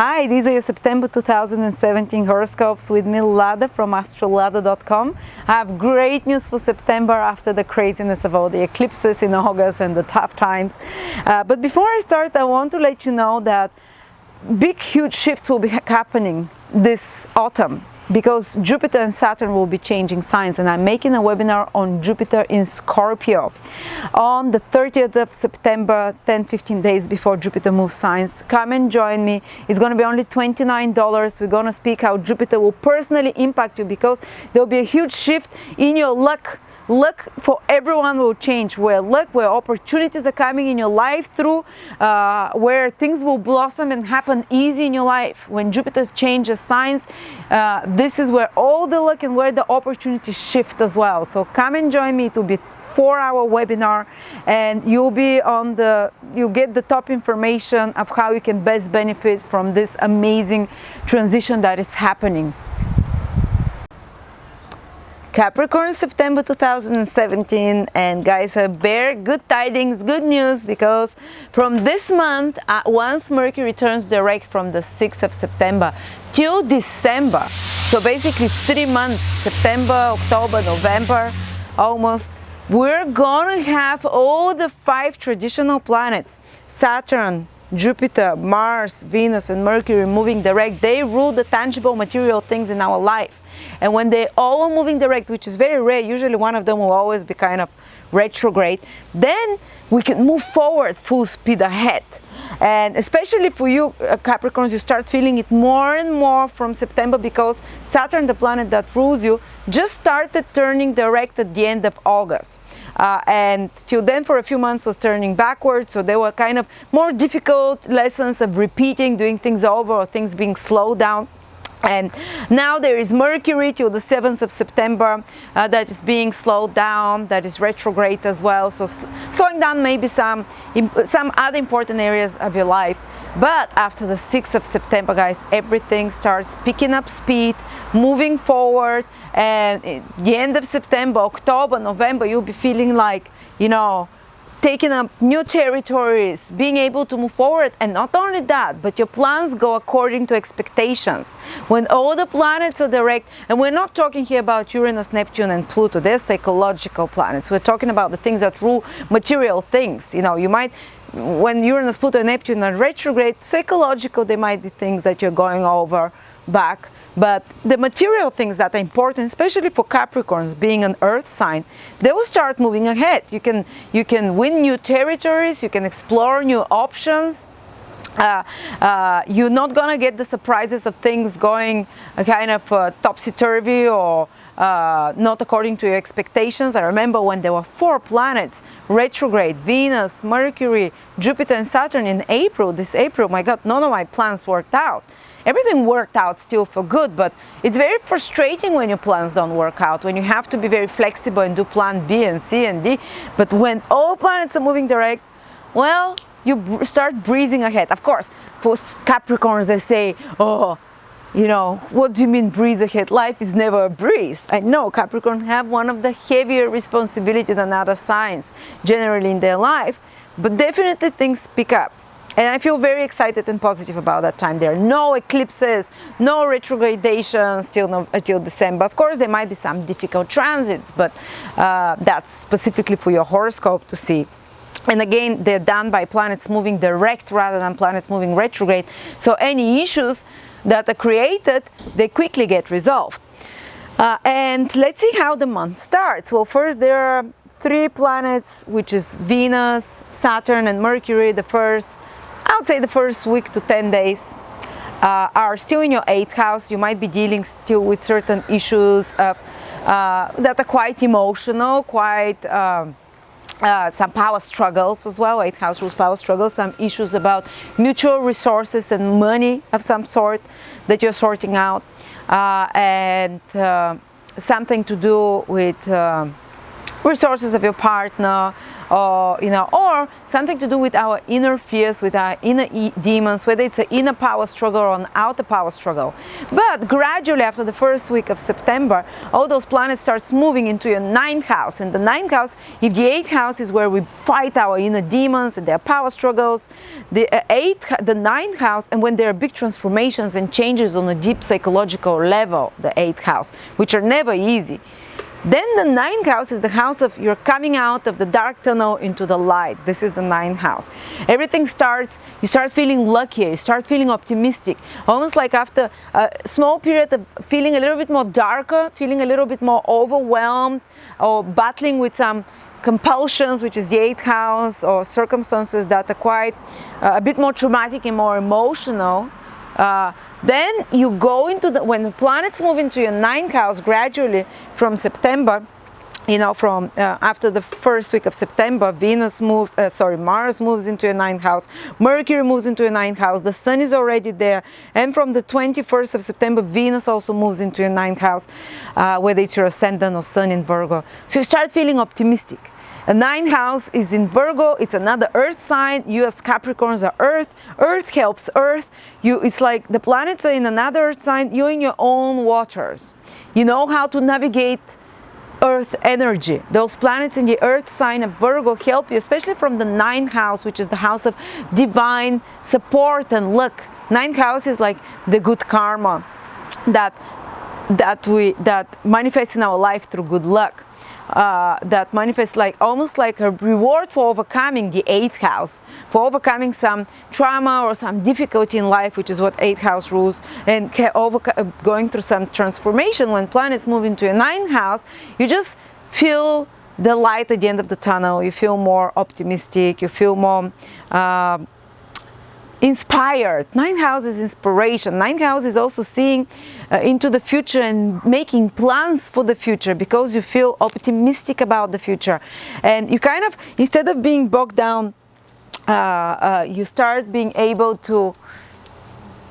Hi, these are your September 2017 horoscopes with me, Lada from astrolada.com. I have great news for September after the craziness of all the eclipses in August and the tough times. But before I start, I want to let you know that big, huge shifts will be happening this autumn, because Jupiter and Saturn will be changing signs, and I'm making a webinar on Jupiter in Scorpio on the 30th of September, 10-15 days before Jupiter moves signs. Come and join me. It's going to be only $29. We're going to speak how Jupiter will personally impact you, because there'll be a huge shift in your luck. Luck for everyone will change, where opportunities are coming in your life through, where things will blossom and happen easy in your life. When Jupiter changes signs, this is where all the luck and where the opportunities shift as well. So come and join me. It will be 4-hour webinar, and you'll get the top information of how you can best benefit from this amazing transition that is happening. Capricorn, September 2017, and guys, bear good tidings, good news, because from this month, once Mercury turns direct from the 6th of September till December, so basically 3 months, September, October, November, almost, we're gonna have all the 5 traditional planets, Saturn, Jupiter, Mars, Venus, and Mercury moving direct. They rule the tangible material things in our life. And when they all are moving direct, which is very rare, usually one of them will always be kind of retrograde, then we can move forward full speed ahead. And especially for you Capricorns, you start feeling it more and more from September, because Saturn, the planet that rules you, just started turning direct at the end of August. And till then for a few months was turning backwards, so there were kind of more difficult lessons of repeating, doing things over, or things being slowed down. And now there is Mercury till the 7th of September that is being slowed down, that is retrograde as well, so slowing down maybe some other important areas of your life. But after the 6th of September, guys, everything starts picking up speed, moving forward, and at the end of September, October, November, you'll be feeling like, you know, taking up new territories, being able to move forward. And not only that, but your plans go according to expectations. When all the planets are direct, and we're not talking here about Uranus, Neptune, and Pluto, they're psychological planets. We're talking about the things that rule material things. You know, you might, when Uranus, Pluto, and Neptune are retrograde, psychological, they might be things that you're going over back. But the material things that are important, especially for Capricorns, being an earth sign, they will start moving ahead. You can win new territories, you can explore new options. You're not gonna get the surprises of things going kind of topsy-turvy or not according to your expectations. I remember when there were 4 planets retrograde, Venus, Mercury, Jupiter, and Saturn in April. This April, my God, none of my plans worked out. Everything worked out still for good, but it's very frustrating when your plans don't work out, when you have to be very flexible and do plan B and C and D. But when all planets are moving direct, well, you start breezing ahead. Of course, for Capricorns, they say, oh, you know, what do you mean breeze ahead? Life is never a breeze. I know Capricorn have one of the heavier responsibility than other signs generally in their life, but definitely things pick up. And I feel very excited and positive about that time. There are no eclipses, no retrogradations till December. Of course, there might be some difficult transits, but that's specifically for your horoscope to see. And again, they're done by planets moving direct rather than planets moving retrograde. So any issues that are created, they quickly get resolved. And let's see how the month starts. Well, first there are 3 planets, which is Venus, Saturn, and Mercury. I would say the first week to 10 days are still in your 8th house. You might be dealing still with certain issues that are quite emotional, quite some power struggles as well. 8th house rules power struggles, some issues about mutual resources and money of some sort that you're sorting out, and something to do with resources of your partner, or or something to do with our inner fears, with our inner demons, whether it's an inner power struggle or an outer power struggle. But gradually, after the first week of September, all those planets starts moving into your 9th house. And the 9th house, if the 8th house is where we fight our inner demons and their power struggles, the 9th house, and when there are big transformations and changes on a deep psychological level, the 8th house, which are never easy. Then the 9th house is the house of you're coming out of the dark tunnel into the light. This is the 9th house. Everything starts, you start feeling luckier, you start feeling optimistic. Almost like after a small period of feeling a little bit more darker, feeling a little bit more overwhelmed, or battling with some compulsions, which is the 8th house, or circumstances that are quite a bit more traumatic and more emotional. Then you go into when the planets move into your 9th house gradually from September, from after the first week of September, Mars moves into your 9th house, Mercury moves into your 9th house, the Sun is already there, and from the 21st of September, Venus also moves into your 9th house, whether it's your ascendant or Sun in Virgo. So you start feeling optimistic. The 9th house is in Virgo. It's another earth sign. You as Capricorns are earth. Earth helps earth. It's like the planets are in another earth sign. You're in your own waters. You know how to navigate earth energy. Those planets in the earth sign of Virgo help you, especially from the 9th house, which is the house of divine support and luck. 9th house is like the good karma that manifests in our life through good luck. That manifests almost like a reward for overcoming the 8th house, for overcoming some trauma or some difficulty in life, which is what 8th house rules, and going through some transformation. When planets move into your 9th house, you just feel the light at the end of the tunnel. You feel more optimistic, you feel more inspired. 9th house is inspiration. 9th house is also seeing into the future and making plans for the future, because you feel optimistic about the future. And you kind of, instead of being bogged down, you start being able to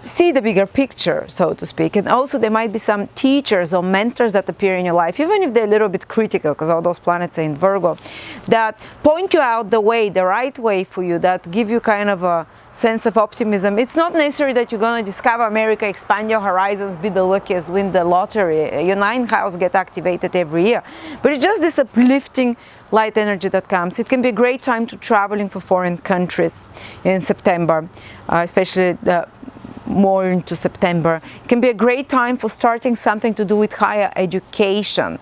see the bigger picture, so to speak. And also there might be some teachers or mentors that appear in your life, even if they're a little bit critical, because all those planets are in Virgo, that point you out the way, the right way for you, that give you kind of a sense of optimism. It's not necessary that you're going to discover America, expand your horizons, be the luckiest, win the lottery. Your 9th house get activated every year. But it's just this uplifting light energy that comes. It can be a great time to traveling for foreign countries in September, especially more into September. It can be a great time for starting something to do with higher education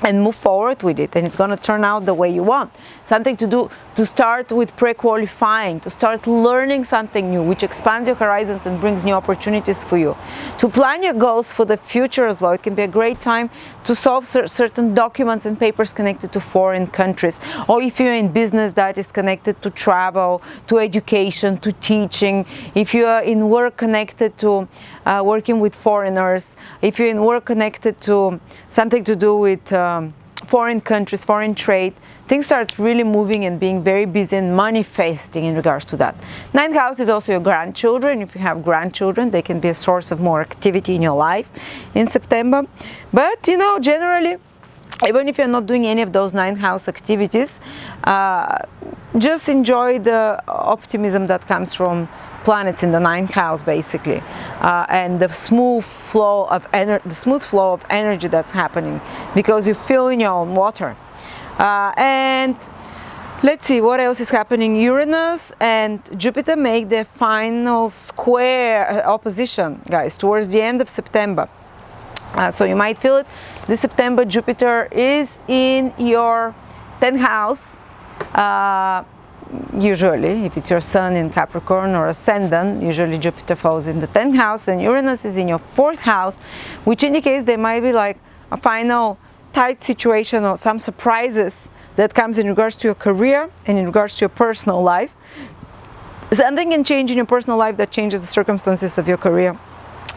and move forward with it, and it's going to turn out the way you want. Something to start with pre-qualifying, to start learning something new, which expands your horizons and brings new opportunities for you. To plan your goals for the future as well. It can be a great time to solve certain documents and papers connected to foreign countries. Or if you're in business that is connected to travel, to education, to teaching. If you are in work connected to working with foreigners. If you're in work connected to something to do with foreign countries, foreign trade, things start really moving and being very busy and manifesting in regards to that. 9th house is also your grandchildren. If you have grandchildren, they can be a source of more activity in your life in September. But generally, even if you're not doing any of those 9th house activities, just enjoy the optimism that comes from planets in the 9th house, basically, and the smooth flow of energy that's happening, because you feel in your own water. And let's see what else is happening. Uranus and Jupiter make their final square opposition, guys, towards the end of September. So you might feel it. This September, Jupiter is in your 10th house. Usually, if it's your Sun in Capricorn or Ascendant, usually Jupiter falls in the 10th house, and Uranus is in your 4th house, which indicates there might be like a final tight situation or some surprises that comes in regards to your career and in regards to your personal life. Something can change in your personal life that changes the circumstances of your career.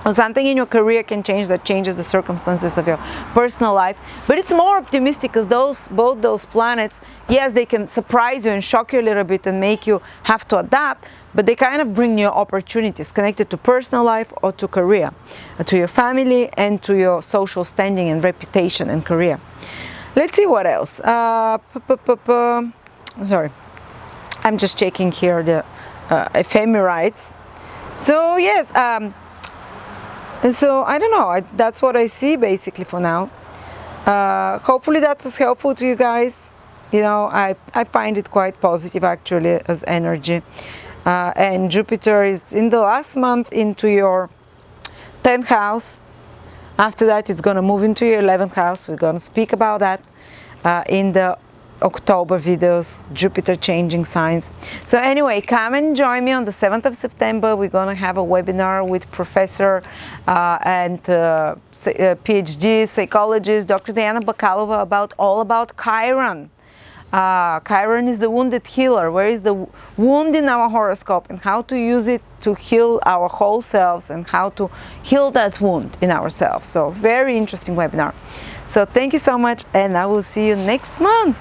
Or something in your career can change that changes the circumstances of your personal life. But it's more optimistic, because both those planets, yes, they can surprise you and shock you a little bit and make you have to adapt, but they kind of bring you opportunities connected to personal life or to career, to your family and to your social standing and reputation and career. Let's see what else. sorry, I'm just checking here the ephemerides. So yes, and so I don't know, that's what I see basically for now. Hopefully that's helpful to you guys. You know, I find it quite positive actually as energy. And Jupiter is in the last month into your 10th house. After that it's going to move into your 11th house. We're going to speak about that in the October videos, Jupiter changing signs. So anyway, come and join me on the 7th of September. We're going to have a webinar with Professor and PhD psychologist Dr. Diana Bakalova about All About Chiron. Chiron is the wounded healer. Where is the wound in our horoscope and how to use it to heal our whole selves and how to heal that wound in ourselves. So very interesting webinar. So thank you so much, and I will see you next month.